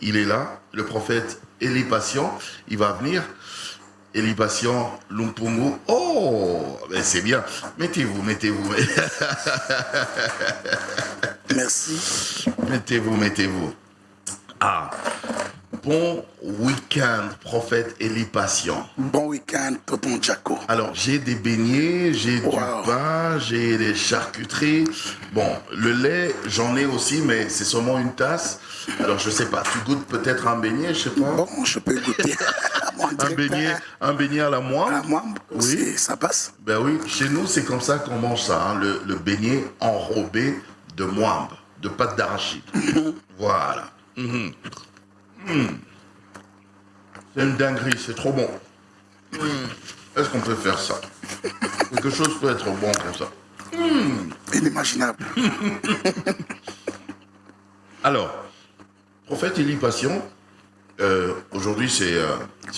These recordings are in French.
il est là, le prophète Élie Passion, il va venir. Élie Passion, Lumpungu. Oh, ben c'est bien. Mettez-vous. Merci. Mettez-vous. Ah, bon week-end, prophète Élie Passion. Bon week-end, tonton Jaco. Alors, j'ai des beignets, j'ai du pain, j'ai des charcuteries. Bon, le lait, j'en ai aussi, mais c'est seulement une tasse. Alors, je sais pas, tu goûtes peut-être un beignet, je sais pas. Bon, je peux goûter. un beignet à la moine. À la moine, oui. Ça passe. Ben oui, chez nous, c'est comme ça qu'on mange ça, hein, le beignet enrobé de moine, de pâte d'arachide. Voilà. C'est une dinguerie, c'est trop bon. Est-ce qu'on peut faire ça? Quelque chose peut être bon comme ça. Inimaginable. Alors, prophète Élie Passion, aujourd'hui c'est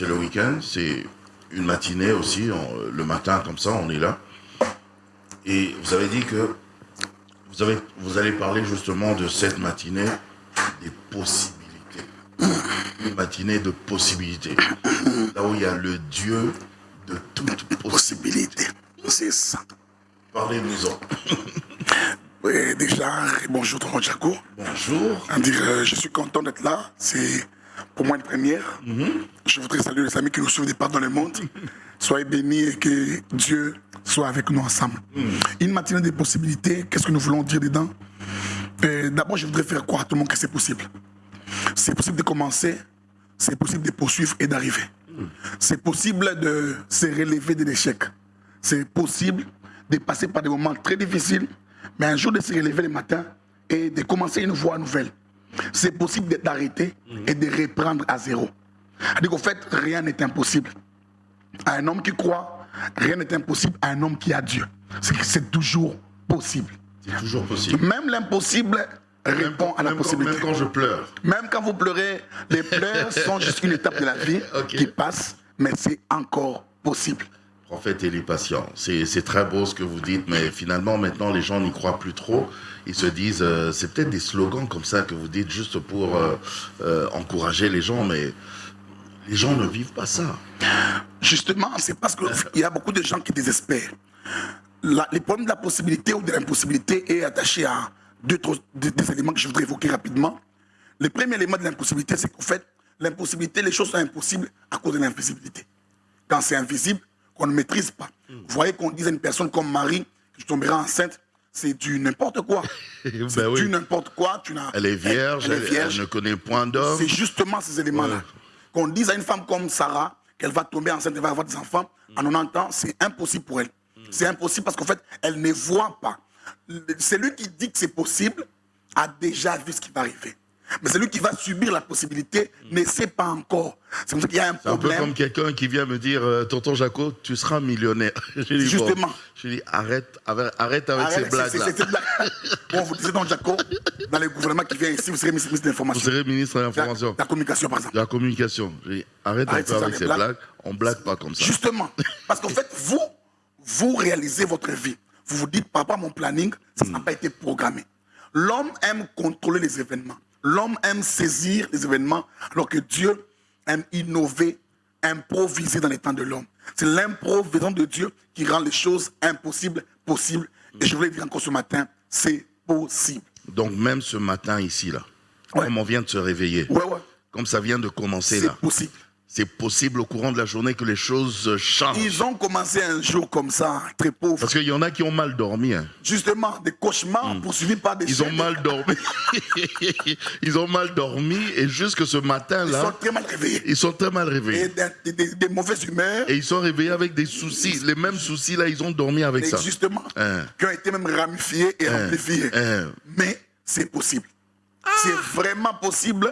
le week-end, c'est une matinée aussi, le matin comme ça, on est là. Et vous avez dit que vous allez parler justement de cette matinée des possibilités. Une matinée de possibilités. Là où il y a le Dieu de toute possibilité. C'est ça. Parlez-nous-en. Oui, déjà, bonjour tonton Jaco. Bonjour. Je suis content d'être là. C'est pour moi une première. Je voudrais saluer les amis qui nous suivent de partout dans le monde. Soyez bénis et que Dieu soit avec nous ensemble. Une matinée de possibilités, qu'est-ce que nous voulons dire dedans? D'abord, je voudrais faire croire à tout le monde que c'est possible. C'est possible de commencer, c'est possible de poursuivre et d'arriver. C'est possible de se relever de l'échec. C'est possible de passer par des moments très difficiles, mais un jour de se relever le matin et de commencer une voie nouvelle. C'est possible d'arrêter et de reprendre à zéro. C'est-à-dire qu'en fait, rien n'est impossible. À un homme qui croit, rien n'est impossible à un homme qui a Dieu. C'est toujours possible. C'est toujours possible. Même l'impossible répond à la possibilité. Même quand je pleure. Même quand vous pleurez, les pleurs sont juste une étape de la vie qui passe, mais c'est encore possible. Prophète Élie Passion, c'est très beau ce que vous dites, mais finalement, maintenant, les gens n'y croient plus trop. Ils se disent, c'est peut-être des slogans comme ça que vous dites juste pour encourager les gens, mais les gens ne vivent pas ça. Justement, c'est parce qu'il y a beaucoup de gens qui désespèrent. Le problème de la possibilité ou de l'impossibilité est attaché à deux éléments que je voudrais évoquer rapidement. Le premier élément de l'impossibilité, c'est qu'en fait, l'impossibilité, les choses sont impossibles à cause de l'invisibilité. Quand c'est invisible, qu'on ne maîtrise pas. Vous voyez qu'on dise à une personne comme Marie, que tu tomberas enceinte, c'est du n'importe quoi. C'est du n'importe quoi. Elle est vierge, elle ne connaît point d'homme. C'est justement ces éléments-là. Qu'on dise à une femme comme Sarah qu'elle va tomber enceinte, elle va avoir des enfants, en 90 ans, c'est impossible pour elle. C'est impossible parce qu'en fait, elle ne voit pas. Celui qui dit que c'est possible a déjà vu ce qui va arriver. Mais celui qui va subir la possibilité ne sait pas encore. C'est comme ça qu'il y a un problème. C'est un peu comme quelqu'un qui vient me dire, tonton Jaco, tu seras millionnaire. Justement. Je dis, arrête avec ces blagues-là. Bon, vous disiez, tonton Jaco, dans le gouvernement qui vient ici, vous serez ministre de l'Information. Vous serez ministre de l'Information. La communication, par exemple. La communication. Je dis, arrête un peu avec ces blagues. On ne blague pas comme ça. Justement. Parce qu'en fait, vous réalisez votre vie. Vous vous dites, par rapport à mon planning, ça n'a pas été programmé. L'homme aime contrôler les événements. L'homme aime saisir les événements, alors que Dieu aime innover, improviser dans les temps de l'homme. C'est l'improvisation de Dieu qui rend les choses impossibles possibles. Et je voulais dire encore ce matin, c'est possible. Donc même ce matin ici, là, comme on vient de se réveiller, comme ça vient de commencer là. C'est possible. C'est possible au courant de la journée que les choses changent. Ils ont commencé un jour comme ça, très pauvre. Parce qu'il y en a qui ont mal dormi. Hein. Justement, des cauchemars poursuivis par des... Ils ont mal dormi. Ils ont mal dormi et jusque ce matin-là... Ils sont très mal réveillés. Ils sont très mal réveillés. Et des mauvaises humeurs. Et ils sont réveillés avec des soucis. Les mêmes soucis, là, ils ont dormi avec ça. Justement. Qui ont été même ramifiés et amplifiés. Mais c'est possible. C'est vraiment possible.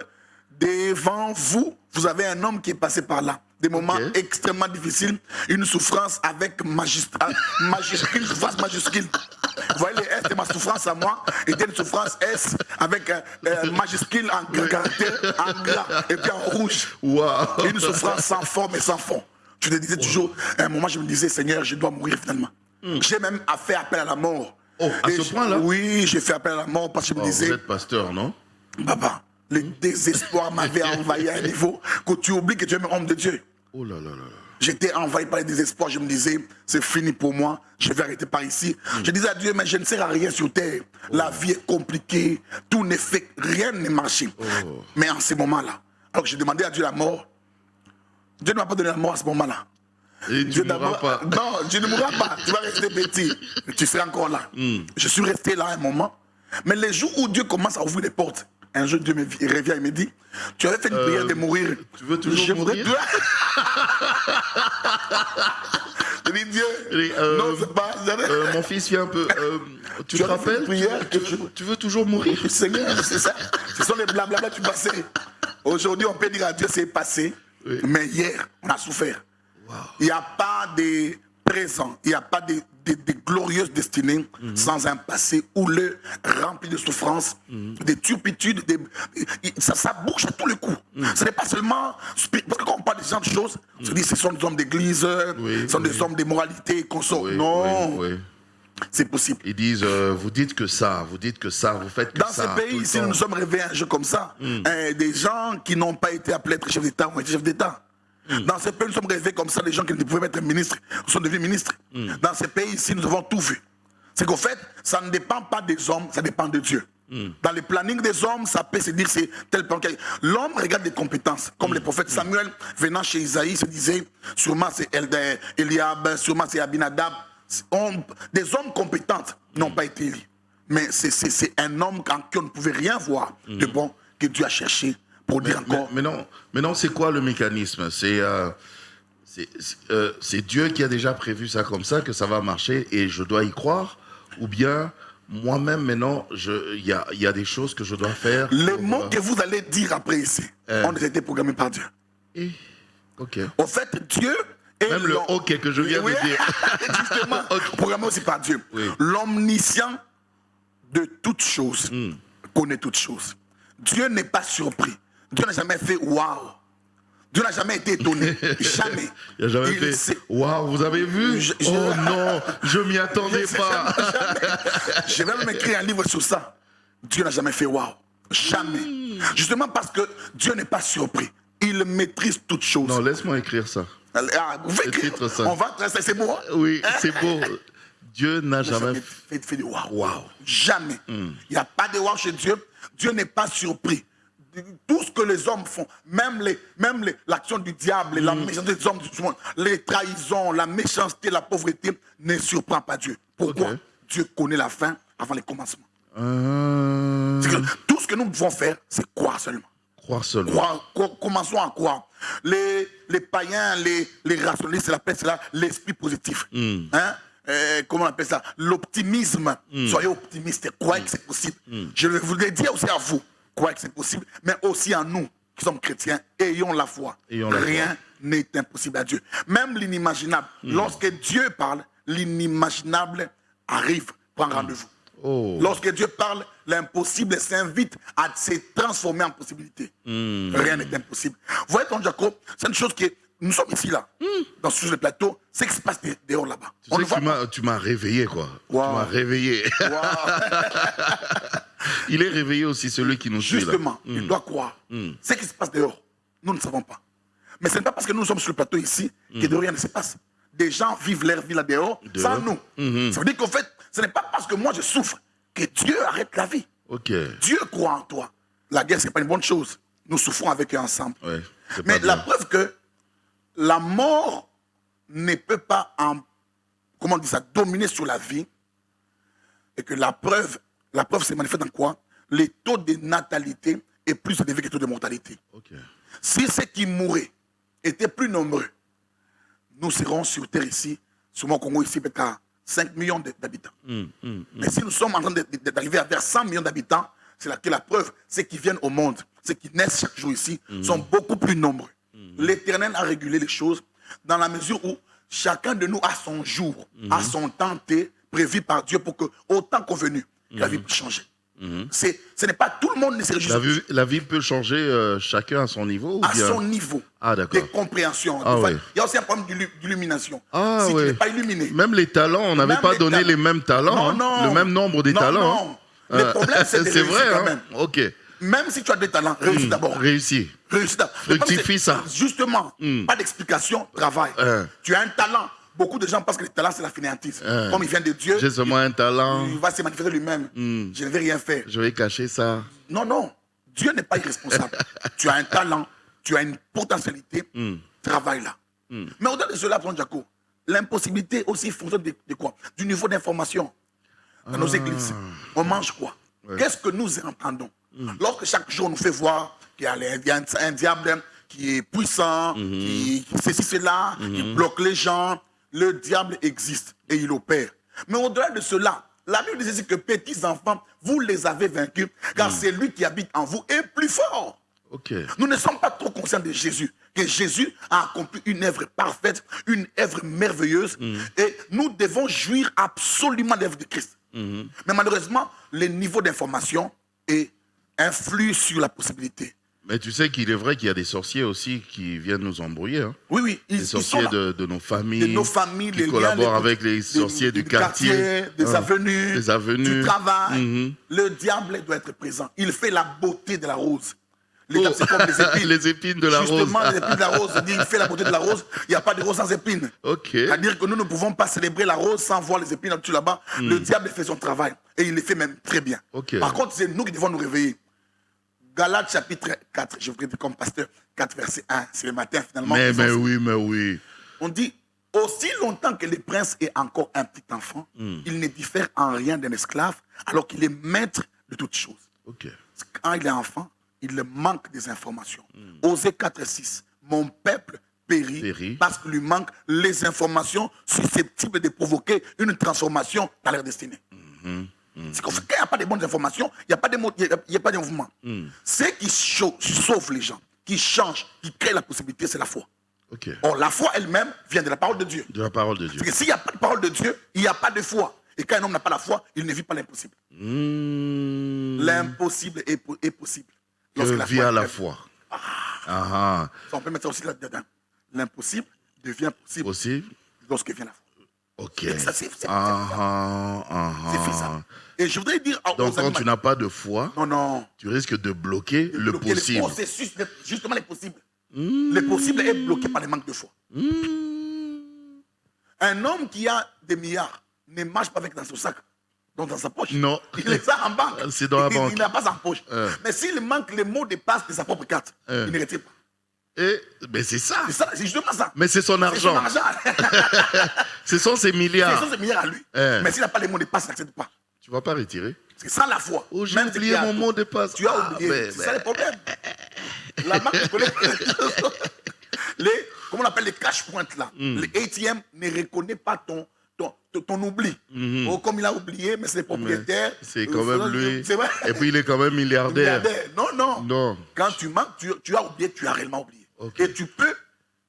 Devant vous, vous avez un homme qui est passé par là. Des moments extrêmement difficiles, une souffrance avec majuscule, souffrance majuscule. Vous voyez, les S de ma souffrance à moi était une souffrance S avec majuscule en caractère, en gras, et puis en rouge. Wow. Une souffrance sans forme et sans fond. Je te disais toujours, à un moment, je me disais, Seigneur, je dois mourir finalement. J'ai même fait appel à la mort. Oh, à ce point-là? Oui, j'ai fait appel à la mort parce que je me disais... Vous êtes pasteur, non? Papa, Le désespoir m'avait envahi à un niveau que tu oublies que tu es un homme de Dieu. Oh là là là là. J'étais envahi par le désespoir. Je me disais, c'est fini pour moi. Je vais arrêter par ici. Je disais à Dieu, mais je ne sers à rien sur terre. La vie est compliquée. Tout n'est fait. Rien n'est marché. Mais en ce moment-là, alors que j'ai demandé à Dieu la mort, Dieu ne m'a pas donné la mort à ce moment-là. Et tu ne mourras pas. Non, tu ne mourras pas. Tu vas rester petit. Tu seras encore là. Je suis resté là un moment. Mais les jours où Dieu commence à ouvrir les portes, un jour, Dieu me revient et me dit, tu avais fait une prière de mourir. Tu veux toujours mourir? Je dis, Dieu, non, c'est pas... Mon fils, viens un peu. Tu te rappelles? Tu veux toujours mourir? Seigneur, c'est ça. Ce sont les blablabla que tu passais. Aujourd'hui, on peut dire à Dieu, c'est passé. Oui. Mais hier, on a souffert. Wow. Il n'y a pas de présent, il n'y a pas de glorieuses destinées sans un passé houleux, rempli de souffrances, de turpitudes. Ça bouge à tous les coups. Ce n'est pas seulement... Parce que quand on parle de ce genre de choses, on se dit ce sont des hommes d'église, ce sont des hommes de moralité, consorts. Non, c'est possible. Ils disent, vous dites que ça, vous faites que ça. Dans ce pays, ici, nous nous sommes réveillés un jeu comme ça. Des gens qui n'ont pas été appelés à être chefs d'État ont été chefs d'État. Dans ce pays, nous sommes réveillés comme ça, des gens qui ne pouvaient pas être ministres sont devenus ministres. Dans ce pays ici, nous avons tout vu. C'est qu'au fait, ça ne dépend pas des hommes, ça dépend de Dieu. Dans le planning des hommes, ça peut se dire c'est tel plan. L'homme regarde des compétences. Comme le prophète Samuel, venant chez Isaïe, se disait, sûrement c'est Eliab, sûrement c'est Abinadab. Des hommes compétents n'ont pas été élus. Mais c'est un homme en qui on ne pouvait rien voir de bon que Dieu a cherché. Pour dire encore. Mais non, c'est quoi le mécanisme? C'est Dieu qui a déjà prévu ça comme ça, que ça va marcher et je dois y croire? Ou bien moi-même, maintenant, il y a des choses que je dois faire? Les mots que vous allez dire après ici ont été programmés par Dieu. Ok. En fait, Dieu est... Même le OK que je viens de dire. Justement, programmé aussi par Dieu. Oui. L'omniscient de toutes choses connaît toutes choses. Dieu n'est pas surpris. Dieu n'a jamais fait waouh. Dieu n'a jamais été étonné. Jamais. Il n'a jamais fait waouh, vous avez vu? Oh non, je m'y attendais pas. Je vais même écrire un livre sur ça. Dieu n'a jamais fait waouh. Jamais. Justement parce que Dieu n'est pas surpris. Il maîtrise toutes choses. Non, laisse-moi écrire ça. Vous écrire ça. On va tracer, c'est beau. Oui, c'est beau. Dieu n'a jamais fait de waouh. Jamais. Il n'y a pas de waouh chez Dieu. Dieu n'est pas surpris. Tout ce que les hommes font, même l'action du diable, la méchanceté des hommes du monde, les trahisons, la méchanceté, la pauvreté, ne surprend pas Dieu. Pourquoi? Dieu connaît la fin avant le commencement. C'est que tout ce que nous devons faire, c'est croire seulement. Croire seulement. Commençons à croire. Les païens, les rationalistes, ils appellent cela l'esprit positif. Comment on appelle ça? L'optimisme. Soyez optimistes, croyez que c'est possible. Je voudrais dire aussi à vous, croyez que c'est possible, mais aussi à nous qui sommes chrétiens, ayons la foi. Rien n'est impossible à Dieu. Même l'inimaginable. Lorsque Dieu parle, l'inimaginable arrive, prend rendez-vous. Lorsque Dieu parle, l'impossible s'invite à se transformer en possibilité. Rien n'est impossible. Vous voyez, ton Jacob, c'est une chose qui est... Nous sommes ici, là, sur le plateau, c'est ce qui se passe dehors là-bas. Tu m'as réveillé, quoi. Wow. Tu m'as réveillé. Wow. Il est réveillé aussi, celui qui nous suit. Justement, il doit croire. Ce qui se passe dehors, nous ne savons pas. Mais ce n'est pas parce que nous sommes sur le plateau ici que de rien ne se passe. Des gens vivent leur vie là dehors sans nous. Ça veut dire qu'en fait, ce n'est pas parce que moi je souffre que Dieu arrête la vie. Dieu croit en toi. La guerre, ce n'est pas une bonne chose. Nous souffrons avec eux ensemble. Mais la preuve que la mort ne peut pas, dominer sur la vie, et que la preuve se manifeste dans quoi? Les taux de natalité est plus élevé que les taux de mortalité. Si ceux qui mouraient étaient plus nombreux, nous serons sur terre ici, sur mon Congo ici, peut-être à 5 millions d'habitants. Mais si nous sommes en train d'arriver vers 100 millions d'habitants, c'est là que la preuve, ceux qui viennent au monde, ceux qui naissent chaque jour ici, sont beaucoup plus nombreux. L'Éternel a régulé les choses dans la mesure où chacun de nous a son jour, a son temps prévu par Dieu pour que, au temps convenu, la vie puisse changer. Ce n'est pas tout le monde ne se réjouit. La vie peut changer chacun à son niveau? À son niveau de compréhension. Il y a aussi un problème d'illumination. Si tu n'es pas illuminé. Même les talents, on n'avait pas donné les mêmes talents, le même nombre de talents. Le problème, c'est vrai, quand même. Même si tu as des talents, réussis d'abord. Réussis. Réussis d'abord. Fructifie ça. Justement, pas d'explication, travail. Tu as un talent. Beaucoup de gens pensent que le talent, c'est la fainéantise. Comme il vient de Dieu, J'ai seulement un talent. il va se manifester lui-même. Je ne vais rien faire. Je vais cacher ça. Non, non. Dieu n'est pas irresponsable. Tu as un talent, tu as une potentialité, travaille-là. Mais au-delà de cela, Frère Jaco, l'impossibilité aussi fonctionne de quoi? Du niveau d'information dans nos églises. On mange quoi? Qu'est-ce que nous entendons? Lorsque chaque jour on nous fait voir qu'il y a un diable qui est puissant, qui ceci, cela, qui bloque les gens, le diable existe et il opère. Mais au-delà de cela, la Bible dit que petits enfants, vous les avez vaincus, car c'est lui qui habite en vous est plus fort. Ok. Nous ne sommes pas trop conscients de Jésus, que Jésus a accompli une œuvre parfaite, une œuvre merveilleuse, et nous devons jouir absolument de l'œuvre de Christ. Mais malheureusement, les niveaux d'information influent sur la possibilité. Mais tu sais qu'il est vrai qu'il y a des sorciers aussi qui viennent nous embrouiller. Hein. Oui, oui. Des sorciers de nos familles. De nos familles, qui collaborent avec les sorciers du quartier. Des avenues. Des avenues. Du travail. Le diable doit être présent. Il fait la beauté de la rose. Le diable, c'est comme les épines. Les épines de la rose. Justement, les épines de la rose. Il fait la beauté de la rose. Il n'y a pas de rose sans épines. Ok. C'est-à-dire que nous ne pouvons pas célébrer la rose sans voir les épines là-dessus là-bas. Le diable fait son travail. Et il le fait même très bien. Ok. Par contre, c'est nous qui devons nous réveiller. Galates chapitre 4, je voudrais dire comme pasteur, 4 verset 1, c'est le matin finalement. Mais oui. On dit, aussi longtemps que le prince est encore un petit enfant, il ne diffère en rien d'un esclave, alors qu'il est maître de toutes choses. Ok. Quand il est enfant, il manque des informations. Osée 4, 6, mon peuple périt parce qu'il lui manque les informations susceptibles de provoquer une transformation dans leur destinée. C'est comme ça, quand il n'y a pas de bonnes informations, il n'y a pas de mouvement. Ce qui sauve les gens, qui change, qui crée la possibilité, c'est la foi. Okay. Or, la foi elle-même vient de la parole de Dieu. De la parole de Dieu. Parce que s'il n'y a pas de parole de Dieu, il n'y a pas de foi. Et quand un homme n'a pas la foi, il ne vit pas l'impossible. L'impossible est possible. Via la foi. Ça, on peut mettre ça aussi là-dedans. L'impossible devient possible lorsque vient la foi. Ok. Ça, c'est fait ça. Et je voudrais dire... Donc quand tu n'as pas de foi, tu risques de bloquer le possible. Le processus, justement les possibles. Le possible est bloqué par le manque de foi. Un homme qui a des milliards ne marche pas avec dans son sac, donc dans sa poche. Non. Il les a en banque. C'est dans la banque. Il n'a pas en poche. Mais s'il manque le mot de passe de sa propre carte, il ne retire pas. Mais c'est ça. C'est justement ça. Mais c'est son argent. Ce sont ses milliards. Ce sont ses milliards à lui. Mais s'il n'a pas les mots de passe, il n'accepte pas. Tu ne vas pas retirer. C'est ça la foi. Oh, j'ai oublié mon mot de passe. Tu as oublié. C'est ça le problème. La banque connaît. Comment on appelle les cash points là. Les ATM ne reconnaît pas ton oubli. Comme il a oublié, mais c'est le propriétaire. C'est quand même lui. Vrai. Et puis il est quand même milliardaire. Non. Quand tu manques, tu as oublié, tu as réellement oublié. Okay. Et tu peux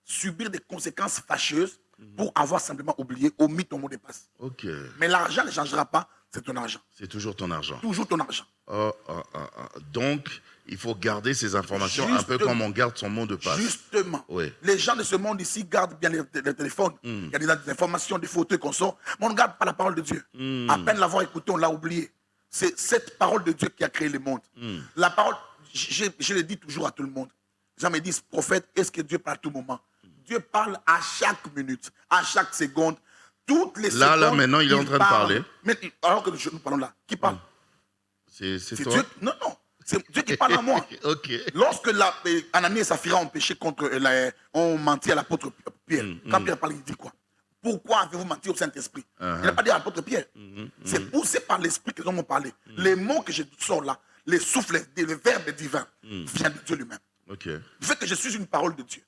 subir des conséquences fâcheuses pour avoir simplement oublié, omis ton mot de passe. Okay. Mais l'argent ne changera pas, c'est ton argent. C'est toujours ton argent. Toujours ton argent. Donc, il faut garder ces informations un peu comme on garde son mot de passe. Justement. Oui. Les gens de ce monde ici gardent bien les téléphones. Il y a des informations, des photos qu'on sort, mais on ne garde pas la parole de Dieu. À peine l'avoir écouté, on l'a oublié. C'est cette parole de Dieu qui a créé le monde. La parole, je le dis toujours à tout le monde. Les gens me disent, prophète, est-ce que Dieu parle à tout moment? Dieu parle à chaque minute, à chaque seconde. Toutes les secondes. Là, maintenant, il est en train de parler. Mais, alors que nous parlons là, qui parle? C'est toi? Dieu. Non. C'est Dieu qui parle à moi. Okay. Lorsque Ananias et Saphira ont péché ont menti à l'apôtre Pierre. Quand Pierre parle, il dit quoi? Pourquoi avez-vous menti au Saint-Esprit? Il n'a pas dit à l'apôtre Pierre. C'est poussé par l'Esprit que nous avons parlé. Les mots que je sors là, les souffles, le verbe divin, viennent de Dieu lui-même. Okay. Du fait que je suis une parole de Dieu.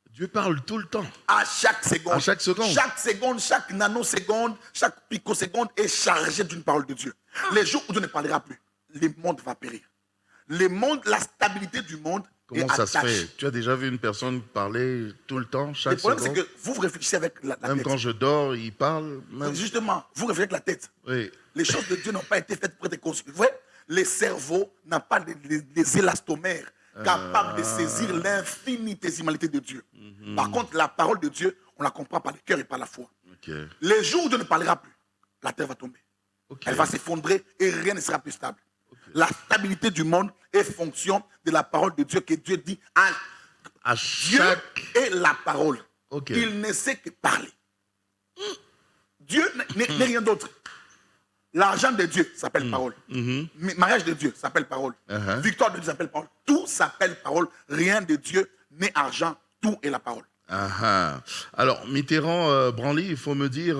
Dieu parle tout le temps. À chaque seconde. À chaque seconde. Chaque seconde, chaque nanoseconde, chaque picoseconde est chargée d'une parole de Dieu. Les jours où Dieu ne parlera plus, le monde va périr. La stabilité du monde est attachée. Comment ça se fait? Tu as déjà vu une personne parler tout le temps, chaque seconde? Le problème, c'est que vous réfléchissez avec la tête. Même quand je dors, il parle. Justement, vous réfléchissez avec la tête. Oui. Les choses de Dieu n'ont pas été faites pour être conçues. Vous voyez, les cerveaux n'ont pas des élastomères capables de saisir l'infinitésimalité de Dieu. Par contre, la parole de Dieu, on la comprend par le cœur et par la foi. Okay. Les jours où Dieu ne parlera plus, la terre va tomber. Okay. Elle va s'effondrer et rien ne sera plus stable. Okay. La stabilité du monde et fonction de la parole de Dieu que Dieu dit À Dieu chaque... est la parole. Ok. Il ne sait que parler. Dieu n'est rien d'autre. L'argent de Dieu s'appelle parole. Mariage de Dieu s'appelle parole. Victoire de Dieu s'appelle parole. Tout s'appelle parole. Rien de Dieu n'est argent. Tout est la parole. Alors, Mitterrand, Branly, il faut me dire,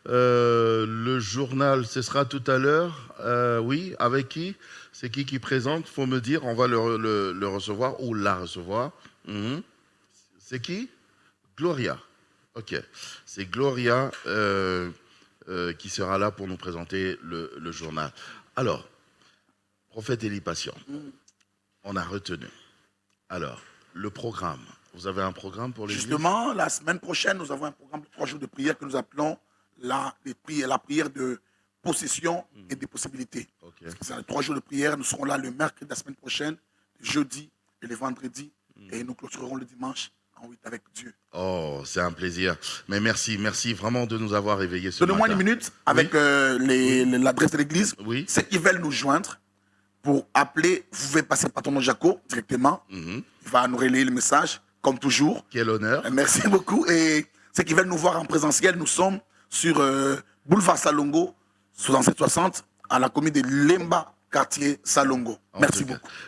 le journal, ce sera tout à l'heure. Oui, avec qui? C'est qui présente? Il faut me dire, on va le recevoir ou la recevoir. C'est qui? Gloria. Ok. C'est Gloria qui sera là pour nous présenter le journal. Alors, Prophète Élie Passion, on a retenu. Alors, le programme. Vous avez un programme pour les Justement, la semaine prochaine, nous avons un programme de 3 jours de prière que nous appelons la prière de possession et des possibilités. C'est 3 jours de prière. Nous serons là le mercredi de la semaine prochaine, le jeudi et le vendredi. Et nous clôturerons le dimanche en 8 avec Dieu. Oh, c'est un plaisir. Mais merci vraiment de nous avoir éveillés ce matin. Donnez-moi une minute avec l'adresse de l'église. Oui. Ceux qui veulent nous joindre pour appeler, vous pouvez passer par ton Jaco directement. Il va nous relayer le message, comme toujours. Quel honneur. Merci beaucoup. Et ceux qui veulent nous voir en présentiel, nous sommes sur Boulevard Salongo, 6760, à la commune de Lemba, quartier Salongo. Merci beaucoup.